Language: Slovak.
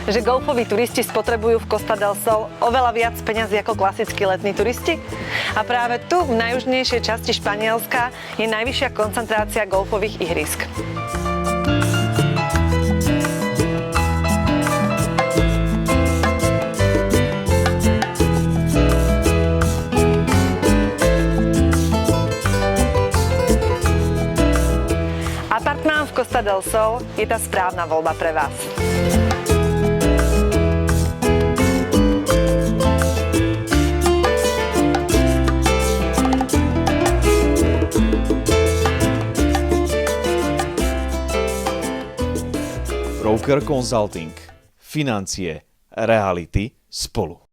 že golfoví turisti spotrebujú v Costa del Sol oveľa viac peňazí ako klasickí letní turisti? A práve tu, v najjužnejšej časti Španielska, je najvyššia koncentrácia golfových ihrisk. Apartmán v Costa del Sol je tá správna voľba pre vás. Broker Consulting. Financie, reality spolu.